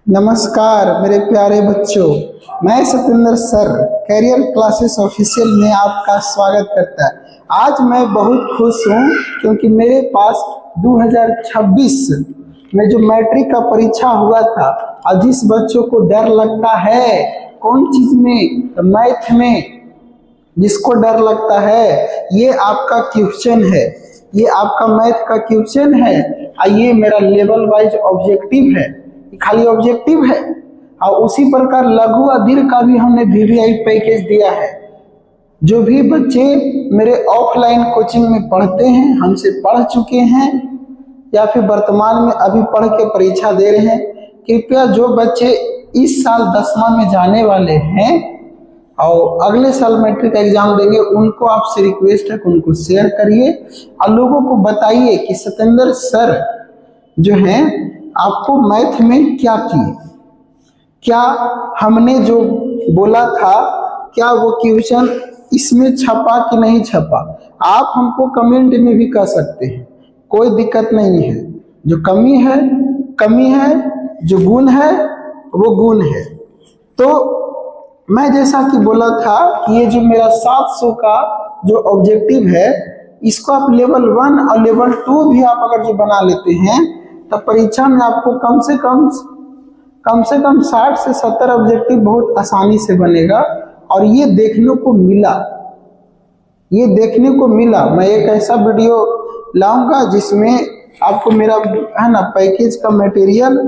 नमस्कार मेरे प्यारे बच्चों, मैं Satyendra sir career classes official में आपका स्वागत करता है। आज मैं बहुत खुश हूँ क्योंकि मेरे पास 2026 में जो मैट्रिक का परीक्षा हुआ था और जिस बच्चों को डर लगता है कौन चीज में, तो मैथ में जिसको डर लगता है ये आपका क्वेश्चन है, ये आपका मैथ का क्वेश्चन है और ये मेरा लेवल वाइज ऑब्जेक्टिव है, खाली ऑब्जेक्टिव है। और उसी प्रकार लघु और दीर्घ का भी हमने वीवीआई पैकेज दिया है। जो भी बच्चे मेरे ऑफलाइन कोचिंग में पढ़ते हैं, हमसे पढ़ चुके हैं या फिर वर्तमान में अभी पढ़ के परीक्षा दे रहे हैं, कृपया जो बच्चे इस साल 10वां में जाने वाले हैं और अगले साल मैट्रिक एग्जाम देंगे, उनको आपसे रिक्वेस्ट है कि उनको शेयर करिए और लोगों को बताइए कि सत्येंद्र सर जो हैं आपको मैथ में क्या किए, क्या हमने जो बोला था क्या वो क्वेश्चन इसमें छपा कि नहीं छपा। आप हमको कमेंट में भी कह सकते हैं, कोई दिक्कत नहीं है। जो कमी है कमी है, जो गुण है वो गुण है। तो मैं जैसा कि बोला था कि ये जो मेरा 700 का जो ऑब्जेक्टिव है, इसको आप लेवल 1 और लेवल 2 भी आप अगर जो बना लेते हैं तो परीक्षा में आपको कम से कम 60 से 70 ऑब्जेक्टिव बहुत आसानी से बनेगा। और ये देखने को मिला मैं एक ऐसा वीडियो लाऊंगा जिसमें आपको मेरा है ना पैकेज का मटेरियल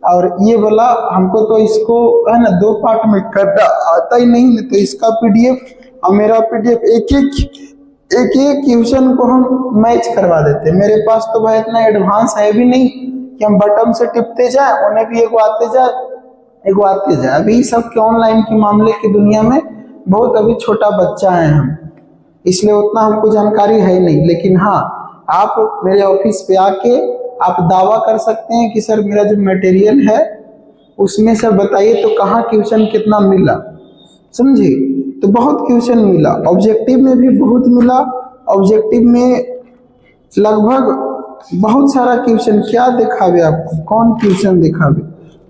और ये वाला, हमको तो इसको है ना 2 पार्ट में करना आता ही नहीं, तो इसका पीडीएफ और मेरा पीडीएफ एक क्वेश्चन को हम मैच करवा देते हैं। मेरे पास तो भाई इतना एडवांस है भी नहीं कि हम बटन से टिपते जाए, उन्हें भी एगो आते जाए। अभी सब के ऑनलाइन के मामले की दुनिया में बहुत अभी छोटा बच्चा है हम, इसलिए उतना हमको जानकारी है नहीं। लेकिन हाँ, आप मेरे ऑफिस पे आके आप दावा कर सकते हैं कि सर मेरा जो मटेरियल है उसमें से बताइए तो कहाँ क्वेश्चन कितना मिला, समझे। तो बहुत क्वेश्चन मिला, ऑब्जेक्टिव में भी बहुत मिला। ऑब्जेक्टिव में लगभग बहुत सारा क्वेश्चन, क्या दिखावे आपको, कौन क्वेश्चन दिखावे,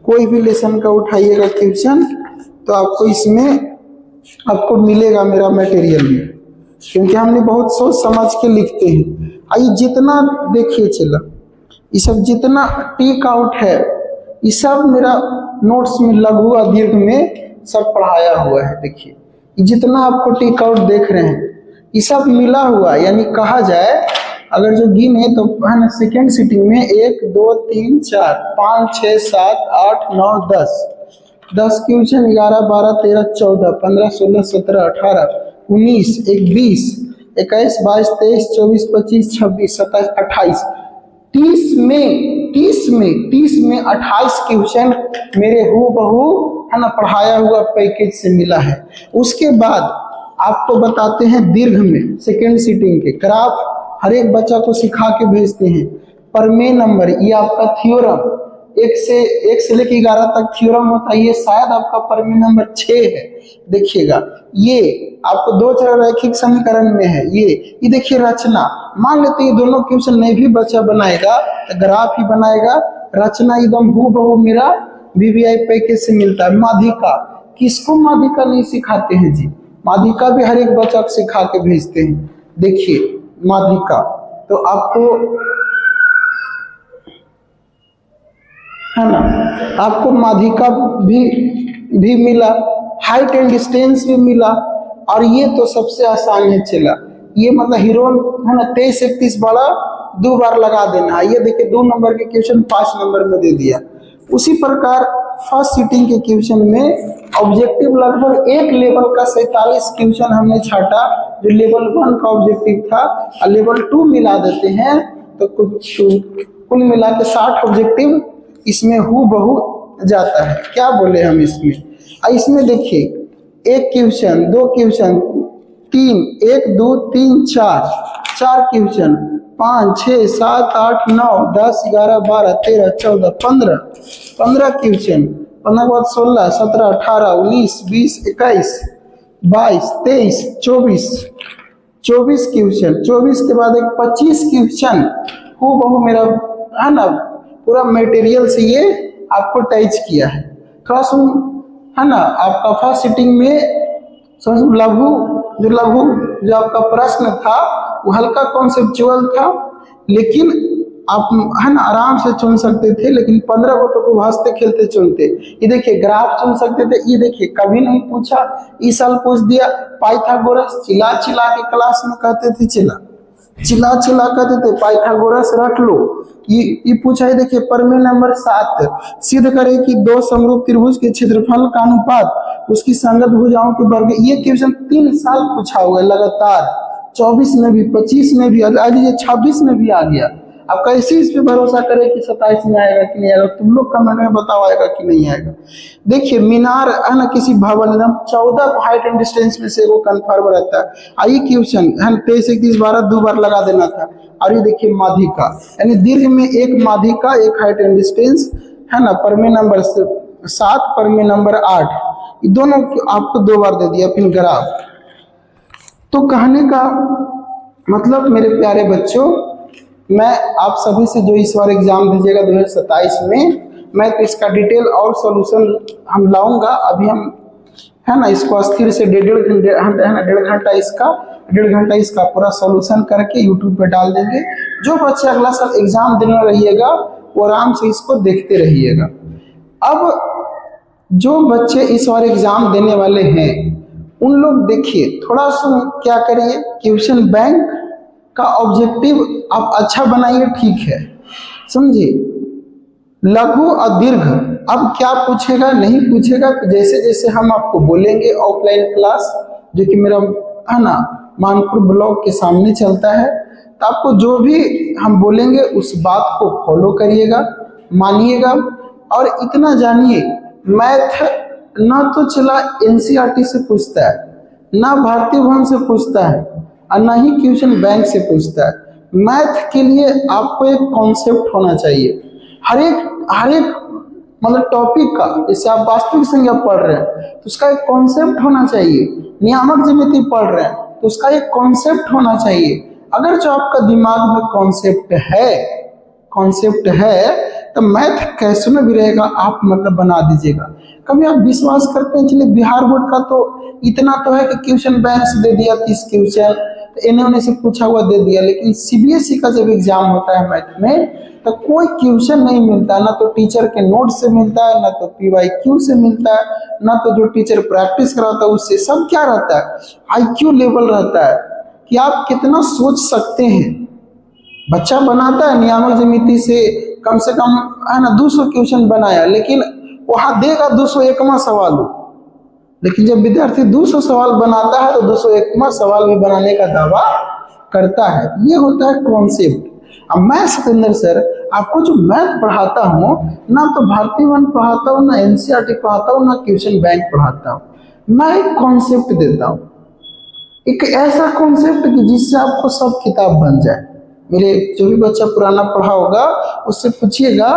कोई भी लेसन का उठाइएगा क्वेश्चन तो आपको इसमें आपको मिलेगा मेरा मटेरियल में, क्योंकि हमने बहुत सोच समझ के लिखते हैं। आइए जितना देखिए चला, ये सब जितना टेक आउट है ये सब मेरा नोट्स में लघु और दीर्घ में सब पढ़ाया हुआ है। देखिए जितना आपको टेक आउट देख रहे हैं ये सब मिला हुआ, यानी कहा जाए अगर जो गिने तो है ना सेकेंड सीटिंग में 1 2 3 4 5 6 7 8 9 10 क्वेश्चन, 11 12 13 14 15 16 17 18 19 20 21 22 23 24 25 26 27 28 30 में 28 क्वेश्चन मेरे हूबहू है ना पढ़ाया हुआ पैकेज से मिला है। उसके बाद आपको बताते हैं दीर्घ में सेकेंड सीटिंग के ग्राफ हर एक बच्चा को सिखा के भेजते हैं। प्रमेय नंबर, ये आपका थ्योरम 1 से लेकर 11 तक थ्योरम होता है, ये शायद आपका प्रमेय नंबर 6 है। देखिएगा ये आपको 2 चर रैखिक समीकरण में है। ये देखिए रचना, मान लेते हैं दोनों क्वेश्चन नहीं भी बच्चा बनाएगा तो ग्राफ ही बनाएगा, रचना एकदम हूबहू मेरा वीवीआई पैकेज से मिलता है। माध्यिका, किसको माध्यिका नहीं सिखाते हैं जी, माध्यिका भी हर एक बच्चा को सिखा के भेजते हैं। देखिए माध्यिका तो आपको है ना, आपको माध्यिका भी मिला, हाइट एंड डिस्टेंस भी मिला। और ये तो सबसे आसान है चला, ये मतलब हीरोन है ना 23 31 बड़ा 2 बार लगा देना है। ये देखिए 2 नंबर के क्वेश्चन 5 नंबर में दे दिया। उसी प्रकार फर्स्ट सीटिंग के क्वेश्चन में ऑब्जेक्टिव लगभग एक लेवल का 47 क्वेश्चन हमने छाटा, जो लेवल 1 का ऑब्जेक्टिव था और लेवल 2 मिला देते हैं तो कुल मिला के 60 ऑब्जेक्टिव इसमें हूबहू जाता है। क्या बोले हम इसमें देखिए 1 क्वेश्चन 2 क्वेश्चन 3 1 2 3 4 क्वेश्चन 5 6 7 8 9 10 11 12 13 14 15 क्वेश्चन, 15 के बाद 16 17 18 19 20 21 22 23 24 क्वेश्चन, 24 के बाद एक 25 क्वेश्चन हूबहू मेरा है ना पूरा मटेरियल से ये आपको टच किया है। थोड़ा सा है ना, आपका फर्स्ट सिटिंग में लघु जो आपका प्रश्न था वो हल्का कॉन्सेप्चुअल था, लेकिन आप है ना आराम से चुन सकते थे, लेकिन 15 को तो खूब हंसते खेलते चुनते। ये देखिए ग्राफ चुन सकते थे, ये देखिए कभी नहीं पूछा, इस साल पूछ दिया पाइथागोरस, चिल्ला चिल्ला के क्लास में कहते थे, चिल्ला चिल्ला कहते थे पाइथागोरस रट लो। ये पूछा है, देखिए प्रमेय नंबर 7, सिद्ध करे कि दो समरूप त्रिभुज के क्षेत्रफल का अनुपात उसकी संगत भुजाओं के वर्ग। ये क्वेश्चन 3 साल पूछा हुआ है लगातार, 24 में भी, 25 में भी, आज ये 26 में भी आ गया। आप कैसे इस पे भरोसा करें कि 27 में आएगा कि नहीं आएगा? तुम लोग कमेंट में बताओ आएगा कि नहीं आएगा। देखिए मीनार है ना किसी भवन में 14 को हाइट एंड डिस्टेंस में से वो कंफर्म रहता है। आइए क्वेश्चन है 23, 31, 12 2 बार लगा देना था। और ये देखिए माध्यिका, यानी दीर्घ में एक माध्यिका, एक हाइट एंड डिस्टेंस है ना, प्रमेय नंबर 7, प्रमेय नंबर 8, ये दोनों आपको 2 बार दे दिया। फिर ग्राफ। तो कहने का मतलब मेरे प्यारे बच्चों, मैं आप सभी से जो इस बार एग्जाम दीजिएगा 2027 में, मैं तो इसका डिटेल और सॉल्यूशन हम लाऊंगा। अभी हम है ना इसको अस्थिर से डेढ़ घंटा इसका पूरा सॉल्यूशन करके यूट्यूब पे डाल देंगे। जो बच्चे अगला साल एग्जाम देने रहिएगा वो आराम से इसको देखते रहिएगा। अब जो बच्चे इस बार एग्जाम देने वाले हैं उन लोग देखिए थोड़ा सा क्या करिए, क्वेश्चन बैंक का ऑब्जेक्टिव आप अच्छा बनाइए, ठीक है, समझिए। लघु और दीर्घ अब क्या पूछेगा नहीं पूछेगा, तो जैसे जैसे हम आपको बोलेंगे ऑफलाइन क्लास जो कि मेरा है ना मानपुर ब्लॉक के सामने चलता है, तो आपको जो भी हम बोलेंगे उस बात को फॉलो करिएगा, मानिएगा। और इतना जानिए, मैथ ना तो चला एनसीईआरटी से पूछता है, ना भारतीय भवन से पूछता है, और ना ही क्वेश्चन बैंक से पूछता है। मैथ के लिए आपको एक कॉन्सेप्ट होना चाहिए, हर एक मतलब टॉपिक का। जैसे आप वास्तविक संख्या पढ़ रहे हैं तो उसका एक कॉन्सेप्ट होना चाहिए, नियामक ज्यामिति पढ़ रहे हैं तो उसका एक कॉन्सेप्ट होना चाहिए। अगर जो आपका दिमाग में कॉन्सेप्ट है तो मैथ कैसे में भी रहेगा, आप मतलब बना दीजिएगा। कभी आप विश्वास करते हैं, चलिए बिहार बोर्ड का तो इतना तो है कि क्वेश्चन बैंक से दे दिया 30 क्वेश्चन, तो इन्होंने से पूछा हुआ दे दिया, लेकिन सीबीएसई का जब एग्जाम होता है मैथ में तो कोई क्वेश्चन नहीं मिलता, ना तो टीचर के नोट से मिलता है, ना तो पीवाईक्यू से मिलता है, ना तो जो टीचर प्रैक्टिस कराता है उससे। सब क्या रहता है, आईक्यू लेवल रहता है कि आप कितना सोच सकते हैं। बच्चा बनाता है नियामक ज्यामिति से कम है ना 200 क्वेश्चन बनाया, लेकिन वहां देगा 201वां सवाल हो। लेकिन जब विद्यार्थी 200 सवाल बनाता है तो 201वां सवाल भी बनाने का दावा करता है। ये होता है कॉन्सेप्ट। अब मैं सतेंद्र सर आपको जो मैथ पढ़ाता हूँ, ना तो भारतीय वन पढ़ाता हूँ, ना एनसीईआरटी पढ़ाता हूँ, ना क्वेश्चन बैंक पढ़ाता हूँ। मैं एक कॉन्सेप्ट देता हूँ, एक ऐसा कॉन्सेप्ट कि जिससे आपको सब किताब बन जाए। मेरे जो भी बच्चा पुराना पढ़ा होगा उससे पूछिएगा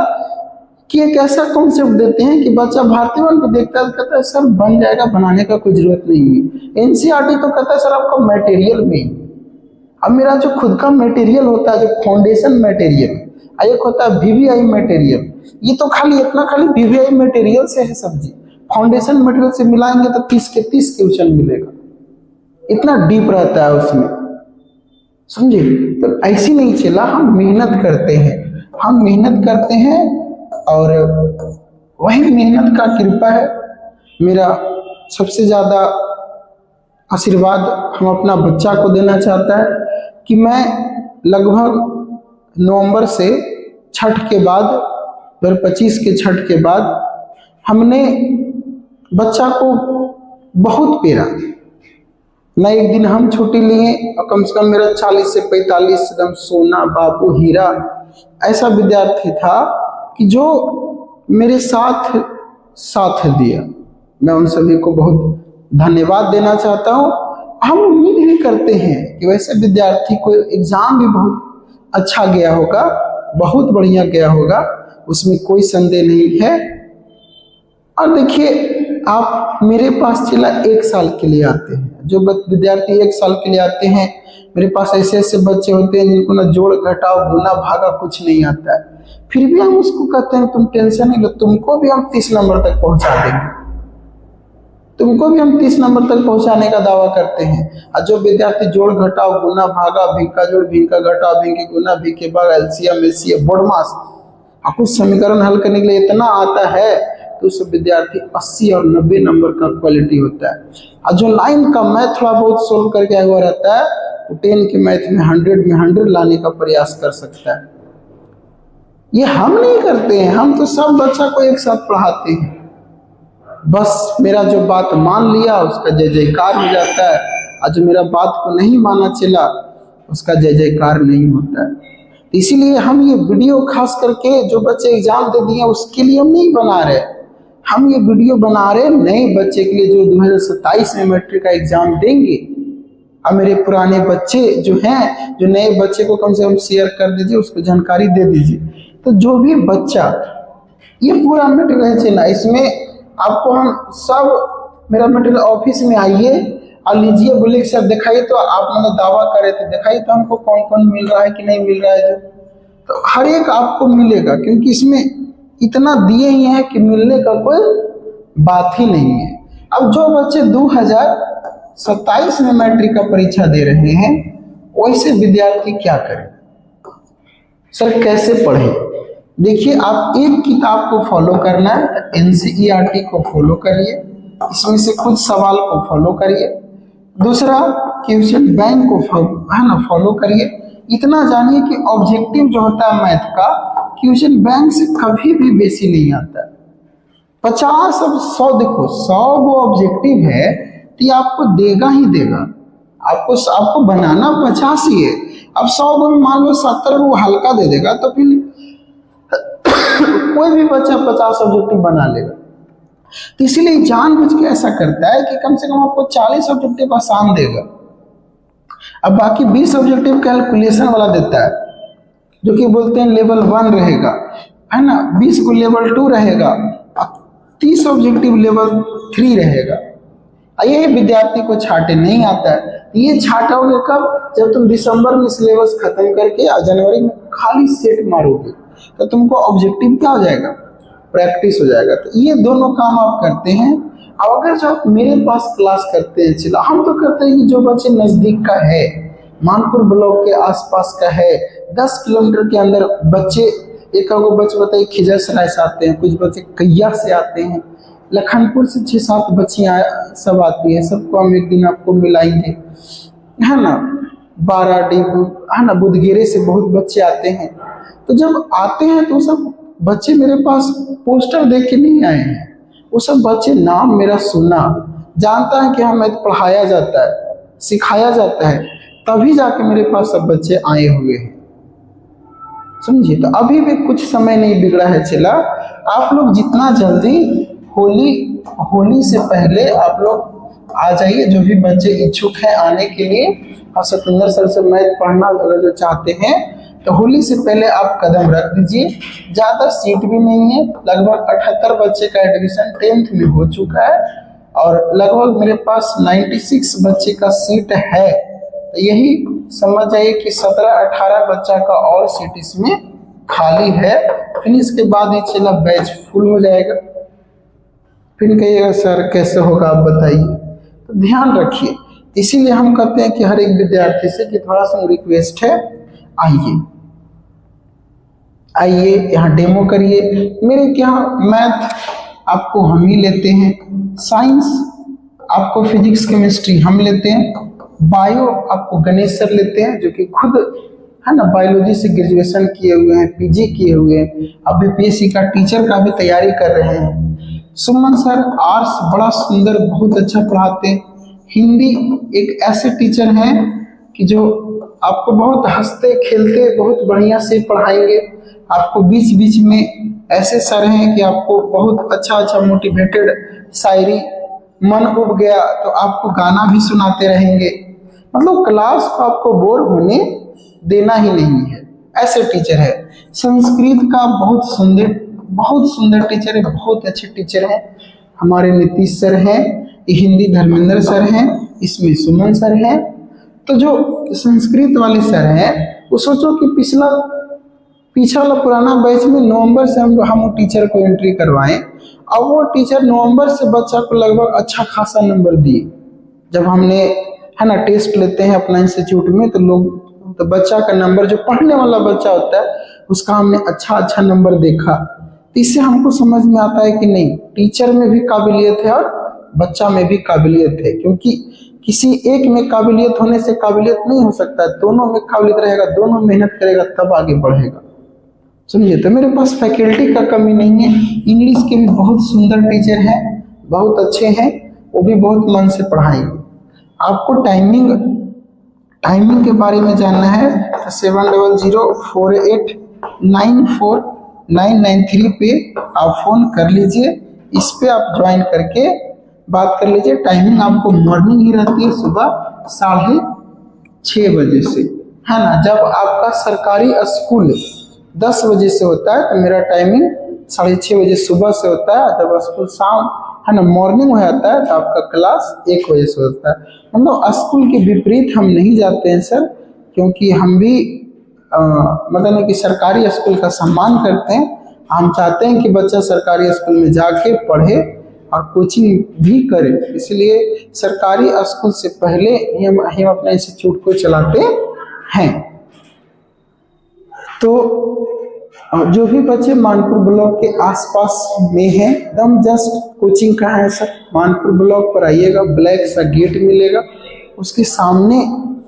कि एक ऐसा कॉन्सेप्ट देते हैं कि बच्चा भारतीय वन को देखता है, कहता है सर बन जाएगा, बनाने का कोई जरूरत नहीं है। एनसीईआरटी तो कहता है सर आपको मटेरियल में। अब मेरा जो खुद का मटेरियल होता है, जो फाउंडेशन मटेरियल, एक होता है वीवीआई मटेरियल, ये तो खाली वीवीआई मटेरियल से है सब्जी। फाउंडेशन मटेरियल से मिलाएंगे तो 30 के 30 क्वेश्चन मिलेगा, इतना डीप रहता है उसमें, समझे। तो ऐसी नहीं चला, हम मेहनत करते हैं और वही मेहनत का कृपा है। मेरा सबसे ज्यादा आशीर्वाद हम अपना बच्चा को देना चाहता है कि मैं लगभग नवंबर से छठ के बाद 2025 के छठ के बाद हमने बच्चा को बहुत पेरा। न एक दिन हम छुट्टी लिए, और कम से कम मेरा 40 से 45 एकदम सोना बाबू हीरा ऐसा विद्यार्थी था कि जो मेरे साथ दिया। मैं उन सभी को बहुत धन्यवाद देना चाहता हूँ। हम उम्मीद भी करते हैं कि वैसे विद्यार्थी को एग्जाम भी बहुत अच्छा गया होगा, बहुत बढ़िया गया होगा, उसमें कोई संदेह नहीं है। और देखिए आप मेरे पास चला 1 साल के लिए आते हैं। जो विद्यार्थी 1 साल के लिए आते हैं, मेरे पास ऐसे ऐसे बच्चे होते हैं जिनको ना जोड़ घटाव गुना भागा कुछ नहीं आता है, फिर भी हम उसको कहते हैं तुम टेंशन नहीं लो, तुमको भी हम 30 नंबर तक पहुंचा देंगे, तुमको भी हम 30 नंबर तक पहुंचाने का दावा करते हैं। और जो विद्यार्थी जोड़ घटाव गुना भागा भिक्का जोड़ भिक्का घटाव भिक्के गुना भिक्के भाग एलसीएम एचसीएफ बोडमास और कुछ समीकरण हल करने के लिए इतना आता है, तो उस विद्यार्थी 80 और 90 नंबर का क्वालिटी होता है। और जो 9 का मैथ थोड़ा बहुत सोल्व करके आया हुआ रहता है, वो 10 के मैथ में 100 लाने का प्रयास कर सकता है। ये हम नहीं करते हैं, हम तो सब बच्चा को एक साथ पढ़ाते हैं। बस मेरा जो बात मान लिया उसका जय जयकार हो जाता है, और जो मेरा बात को नहीं माना चला उसका जय जयकार नहीं होता है। इसीलिए हम ये वीडियो खास करके जो बच्चे एग्जाम दे दिए उसके लिए हम नहीं बना रहे, हम ये वीडियो बना रहे नए बच्चे के लिए जो 2027 में मैट्रिक का एग्जाम देंगे। अब मेरे पुराने बच्चे जो हैं, जो नए बच्चे को कम से कम शेयर कर दीजिए, उसको जानकारी दे दीजिए। तो जो भी बच्चा ये पूरा मटेरियल है ना, इसमें आपको हम सब मेरा मटेरियल ऑफिस में आइए और लीजिए, बोले कि सर दिखाइए, तो आप मतलब दावा कर रहे थे दिखाइए तो हमको कौन कौन मिल रहा है कि नहीं मिल रहा है। जो तो हर एक आपको मिलेगा, क्योंकि इसमें इतना दिए ही है कि मिलने का कोई बात ही नहीं है। अब जो बच्चे 2027 में मैट्रिक का परीक्षा दे रहे हैं, वैसे विद्यार्थी क्या करें, सर कैसे पढ़े? देखिए, आप एक किताब को फॉलो करना है, एनसीईआरटी को फॉलो करिए, इसमें से कुछ सवाल को फॉलो करिए। दूसरा, क्वेश्चन बैंक को फॉलो करिए। इतना जानिए कि ऑब्जेक्टिव जो होता है मैथ का, क्वेश्चन बैंक से कभी भी बेसी नहीं आता। 50 अब 100, देखो 100 वो ऑब्जेक्टिव है तो ये आपको देगा ही देगा, आपको बनाना 50 ही है। अब 100 को मान लो 70 वो हल्का दे देगा, तो फिर कोई भी बच्चा 50 ऑब्जेक्टिव बना लेगा। तो इसीलिए जानबूझ के ऐसा करता है कि कम से कम आपको 40 ऑब्जेक्टिव आसान देगा, अब बाकी 20 ऑब्जेक्टिव कैलकुलेशन वाला देता है, जो कि बोलते हैं लेवल 1 रहेगा, है ना, 20 को लेवल 2 रहेगा, 30 ऑब्जेक्टिव लेवल 3 रहेगा। ये विद्यार्थी को छाटे नहीं आता है। ये छाटोगे कब? जब तुम दिसंबर में सिलेबस खत्म करके और जनवरी में खाली सेट मारोगे, तो तुमको ऑब्जेक्टिव क्या हो जाएगा? प्रैक्टिस हो जाएगा। तो ये दोनों काम आप करते हैं। अब अगर जो आप मेरे पास क्लास करते हैं, चला हम तो करते हैं कि जो बच्चे नजदीक का है, मानपुर ब्लॉक के आसपास का है, 10 किलोमीटर के अंदर बच्चे, एक बच्चे बताइए खिजरसराय से आते हैं, कुछ बच्चे कैया से आते हैं, लखनपुर से 6-7 बच्चियाँ सब आती है, सबको हम एक दिन आपको मिलाएंगे, है ना, बाराडीह, है ना, बुधगेरे से बहुत बच्चे आते हैं। तो जब आते हैं तो सब बच्चे मेरे पास पोस्टर देख के नहीं आए हैं, वो सब बच्चे नाम मेरा सुना, जानता है कि हाँ मैथ पढ़ाया जाता है, सिखाया जाता है, तभी जाके मेरे पास सब बच्चे आए हुए हैं, समझिए। तो अभी भी कुछ समय नहीं बिगड़ा है चला, आप लोग जितना जल्दी होली से पहले आप लोग आ जाइए, जो भी बच्चे इच्छुक हैं आने के लिए और सतेंद्र सर से मैथ पढ़ना अगर जो चाहते हैं, तो होली से पहले आप कदम रख दीजिए। ज़्यादा सीट भी नहीं है, लगभग 78 बच्चे का एडमिशन 10th में हो चुका है और लगभग मेरे पास 96 बच्चे का सीट है। तो यही समझ जाइए कि 17-18 बच्चा का और सीट इसमें खाली है। फिर इसके बाद ये चला बैच फुल हो जाएगा। फिर कहिएगा सर कैसे होगा आप बताइए, तो ध्यान रखिए। इसीलिए हम कहते हैं कि हर एक विद्यार्थी से कि थोड़ा सा रिक्वेस्ट है, आइए यहाँ डेमो करिए। मेरे यहाँ मैथ आपको हम ही लेते हैं, साइंस आपको फिजिक्स केमिस्ट्री हम लेते हैं, बायो आपको गणेश सर लेते हैं, जो कि खुद है ना बायोलॉजी से ग्रेजुएशन किए हुए हैं, पीजी किए हुए हैं, अब बीपीएससी का टीचर का भी तैयारी कर रहे हैं। सुमन सर आर्ट्स बड़ा सुंदर बहुत अच्छा पढ़ाते हैं। हिंदी एक ऐसे टीचर हैं कि जो आपको बहुत हंसते खेलते बहुत बढ़िया से पढ़ाएंगे। आपको बीच बीच में ऐसे सर हैं कि आपको बहुत अच्छा मोटिवेटेड शायरी, मन उब गया तो आपको गाना भी सुनाते रहेंगे। मतलब क्लास को आपको बोर होने देना ही नहीं है, ऐसे टीचर है। संस्कृत का बहुत सुंदर टीचर है, बहुत अच्छे टीचर हैं। हमारे नीतीश सर हैं, ये हिंदी धर्मेंद्र सर हैं, इसमें सुमन सर हैं। तो जो संस्कृत वाले सर हैं वो सोचो कि पीछा वाला पुराना बैच में नवंबर से हम टीचर को एंट्री करवाएं। अब वो टीचर नवंबर से बच्चा को लगभग अच्छा खासा नंबर दिए। जब हमने है ना टेस्ट लेते हैं अपना इंस्टीट्यूट में तो बच्चा का नंबर, जो पढ़ने वाला बच्चा होता है उसका हमने अच्छा नंबर देखा। तो इससे हमको समझ में आता है कि नहीं, टीचर में भी काबिलियत है और बच्चा में भी काबिलियत है। क्योंकि किसी एक में काबिलियत होने से काबिलियत नहीं हो सकता है, दोनों में काबिलियत रहेगा, दोनों मेहनत करेगा तब आगे बढ़ेगा। समझिए, तो मेरे पास फैकल्टी का कमी नहीं है। इंग्लिश के भी बहुत सुंदर टीचर हैं, बहुत अच्छे हैं, वो भी बहुत मन से पढ़ाएंगे। आपको टाइमिंग के बारे में जानना है तो 7004894993 पे आप फ़ोन कर लीजिए। इस पे आप ज्वाइन करके बात कर लीजिए। टाइमिंग आपको मॉर्निंग ही रहती है, सुबह 6:30 बजे से, है ना। जब आपका सरकारी स्कूल 10 बजे से होता है तो मेरा टाइमिंग 6:30 बजे सुबह से होता है। जब स्कूल शाम है ना मॉर्निंग हो जाता है तो आपका क्लास 1 बजे से होता है। मतलब स्कूल के विपरीत हम नहीं जाते हैं सर, क्योंकि हम भी मतलब नहीं कि सरकारी स्कूल का सम्मान करते हैं। हम चाहते हैं कि बच्चा सरकारी स्कूल में जाके पढ़े और कोचिंग भी करे, इसलिए सरकारी स्कूल से पहले हम अपने इंस्टीट्यूट को चलाते हैं। तो जो भी बच्चे मानपुर ब्लॉक के आसपास में हैं, एकदम जस्ट कोचिंग कहाँ है सर, मानपुर ब्लॉक पर आइएगा, ब्लैक सा गेट मिलेगा, उसके सामने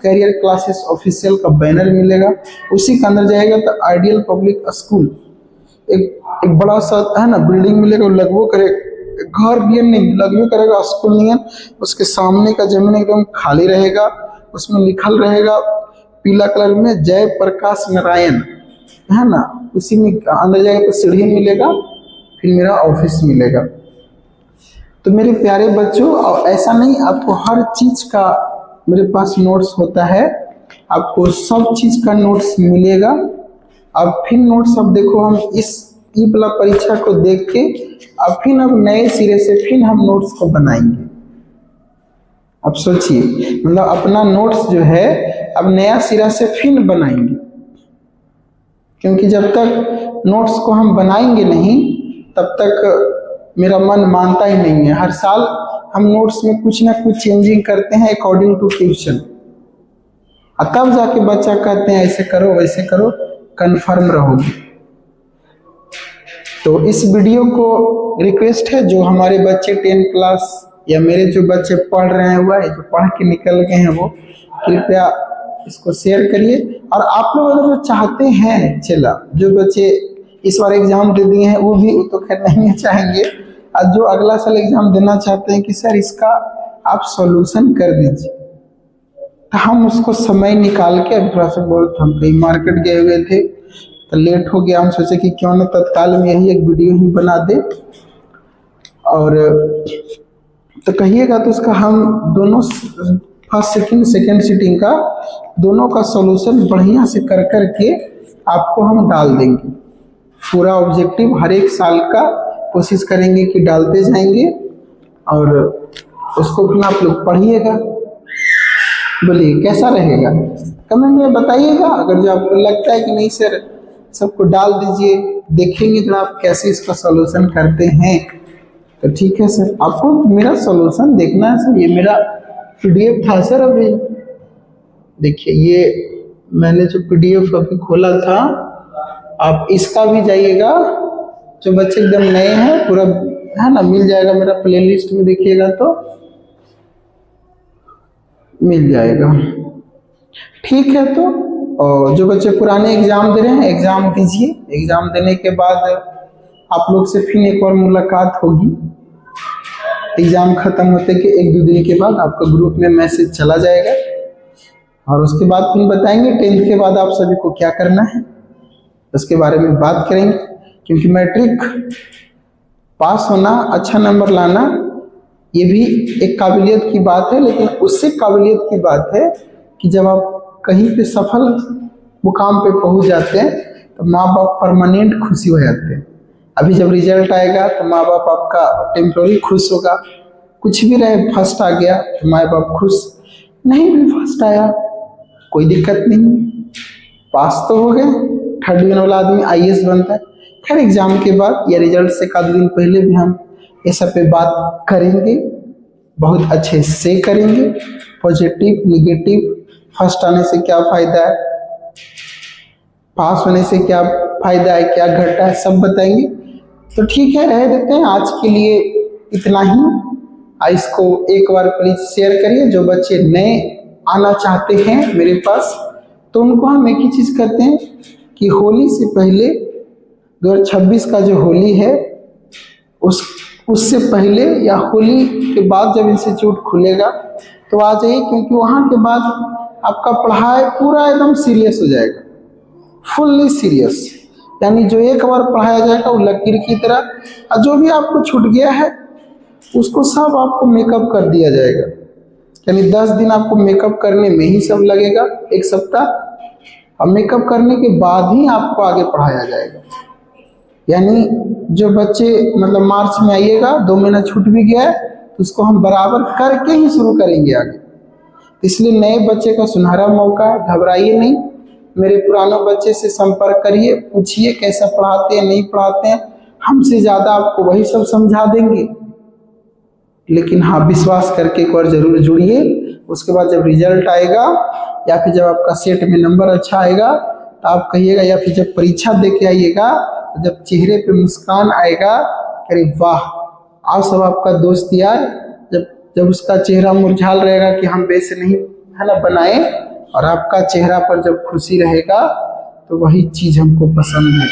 कैरियर क्लासेस ऑफिशियल का बैनर मिलेगा, उसी के अंदर जाएगा तो आइडियल पब्लिक स्कूल एक बड़ा सा है ना बिल्डिंग मिलेगा, लगभग करेगा घर भी नहीं, लगभग करेगा स्कूल नहीं है। उसके सामने का जमीन एकदम खाली रहेगा, उसमें लिखल रहेगा पीला कलर में जय प्रकाश नारायण, है ना। उसी में अंदर जाएगा तो सीढ़ी मिलेगा, फिर मेरा ऑफिस मिलेगा। तो मेरे प्यारे बच्चों, और ऐसा नहीं, आपको हर चीज का मेरे पास नोट्स होता है, आपको सब चीज का नोट्स मिलेगा। अब फिर नोट्स, अब देखो हम इस ई वाला परीक्षा को देख के अब फिर अब नए सिरे से फिर हम नोट्स को बनाएंगे। अब सोचिए, मतलब अपना नोट्स जो है अब नया सिरा से फिर बनाएंगे, क्योंकि जब तक नोट्स को हम बनाएंगे नहीं तब तक मेरा मन मानता ही नहीं है। हर साल हम नोट्स में कुछ ना कुछ चेंजिंग करते हैं अकॉर्डिंग टू ट्यूशन, और तब जाके बच्चा कहते हैं ऐसे करो वैसे करो, कंफर्म रहोगे। तो इस वीडियो को रिक्वेस्ट है, जो हमारे बच्चे 10 क्लास या मेरे जो बच्चे पढ़ रहे हैं हुआ है, जो पढ़ के निकल गए हैं, वो कृपया इसको शेयर करिए। और आप लोग अगर जो चाहते हैं, चला जो बच्चे इस बार एग्जाम दे दिए हैं वो भी तो खैर नहीं चाहेंगे, और जो अगला साल एग्जाम देना चाहते हैं कि सर इसका आप सॉल्यूशन कर दीजिए, तो हम उसको समय निकाल के, अभी थोड़ा सा बहुत हम कहीं मार्केट गए हुए थे तो लेट हो गया, हम सोचे कि क्यों ना तत्काल में यही एक वीडियो ही बना दे। और तो कहिएगा तो उसका हम दोनों फर्स्ट सेकंड सीटिंग का दोनों का सॉल्यूशन बढ़िया से कर के आपको हम डाल देंगे। पूरा ऑब्जेक्टिव हर एक साल का कोशिश करेंगे कि डालते जाएंगे, और उसको फिर आप लोग पढ़िएगा। बोलिए कैसा रहेगा, कमेंट में बताइएगा। अगर जो आपको लगता है कि नहीं सर सबको डाल दीजिए, देखेंगे जरा आप कैसे इसका सॉल्यूशन करते हैं, तो ठीक है सर। आपको मेरा सॉल्यूशन देखना है सर, ये मेरा PDF था सर। अभी देखिए, ये मैंने जो PDF अभी खोला था, आप इसका भी जाइएगा, जो बच्चे एकदम नए हैं पूरा है ना मिल जाएगा, मेरा प्लेलिस्ट में देखिएगा तो मिल जाएगा। ठीक है, तो और जो बच्चे पुराने एग्जाम दे रहे हैं एग्जाम दीजिए, एग्जाम देने के बाद आप लोग से फिर एक बार मुलाकात होगी। एग्जाम खत्म होते के 1-2 दिन के बाद आपका ग्रुप में मैसेज चला जाएगा, और उसके बाद फिर बताएंगे 10th के बाद आप सभी को क्या करना है, उसके बारे में बात करेंगे। क्योंकि मैट्रिक पास होना, अच्छा नंबर लाना, ये भी एक काबिलियत की बात है, लेकिन उससे काबिलियत की बात है कि जब आप कहीं पे सफल मुकाम पे पहुंच जाते हैं तो माँ बाप परमानेंट खुशी हो जाते हैं। अभी जब रिजल्ट आएगा तो माँ बाप आपका टेम्पोररी खुश होगा, कुछ भी रहे, फर्स्ट आ गया तो माँ बाप खुश, नहीं भी फर्स्ट आया कोई दिक्कत नहीं, पास तो हो गए। थर्ड डिवीजन वाला आदमी आईएएस बनता है। खैर एग्जाम के बाद या रिजल्ट से एक आध दिन पहले भी हम ये सब पे बात करेंगे, बहुत अच्छे से करेंगे, पॉजिटिव निगेटिव, फर्स्ट आने से क्या फायदा है, पास होने से क्या फायदा है, क्या घटा है, सब बताएंगे। तो ठीक है, रह देते हैं आज के लिए इतना ही। इसको एक बार प्लीज शेयर करिए। जो बच्चे नए आना चाहते हैं मेरे पास, तो उनको हम एक ही चीज करते हैं कि होली से पहले 2026 का जो होली है उससे पहले या होली के बाद जब इंस्टीट्यूट खुलेगा तो आ जाइए, क्योंकि वहाँ के बाद आपका पढ़ाई पूरा एकदम सीरियस हो जाएगा, फुल्ली सीरियस। यानी जो एक बार पढ़ाया जाएगा वो लकीर की तरह, और जो भी आपको छूट गया है उसको सब आपको मेकअप कर दिया जाएगा। यानी 10 दिन आपको मेकअप करने में ही सब लगेगा, एक सप्ताह, और मेकअप करने के बाद ही आपको आगे पढ़ाया जाएगा। यानी जो बच्चे मतलब मार्च में आइएगा, 2 महीना छूट भी गया है तो उसको हम बराबर करके ही शुरू करेंगे आगे। इसलिए नए बच्चे का सुनहरा मौका है, घबराइए नहीं, मेरे पुराने बच्चे से संपर्क करिए, पूछिए कैसा पढ़ाते हैं नहीं पढ़ाते हैं, हमसे ज़्यादा आपको वही सब समझा देंगे। लेकिन हाँ, विश्वास करके एक बार जरूर जुड़िए। उसके बाद जब रिजल्ट आएगा या फिर जब आपका सेट में नंबर अच्छा आएगा तो आप कहिएगा, या फिर जब परीक्षा दे के आइएगा तो जब चेहरे पे मुस्कान आएगा, अरे वाह, आओ सब आपका दोस्त यार, जब उसका चेहरा मुरझाल रहेगा कि हम वैसे नहीं है ना बनाए, और आपका चेहरा पर जब खुशी रहेगा तो वही चीज़ हमको पसंद है।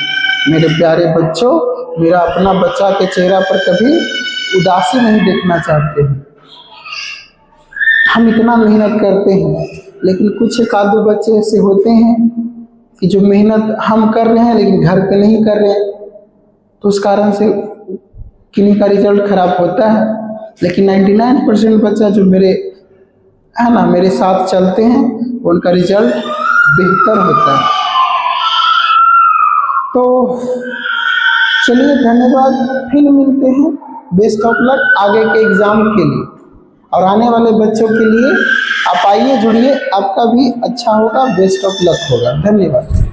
मेरे प्यारे बच्चों, मेरा अपना बच्चा के चेहरा पर कभी उदासी नहीं देखना चाहते हैं। हम इतना मेहनत करते हैं, लेकिन कुछ एक आध दो बच्चे ऐसे होते हैं कि जो मेहनत हम कर रहे हैं लेकिन घर पे नहीं कर रहे हैं, तो उस कारण से किन्हीं का रिजल्ट खराब होता है। लेकिन 99% बच्चा जो मेरे है ना मेरे साथ चलते हैं, उनका रिजल्ट बेहतर होता है। तो चलिए, धन्यवाद, फिर मिलते हैं। बेस्ट ऑफ लक आगे के एग्जाम के लिए, और आने वाले बच्चों के लिए आप आइए, जुड़िए, आपका भी अच्छा होगा, बेस्ट ऑफ लक होगा। धन्यवाद।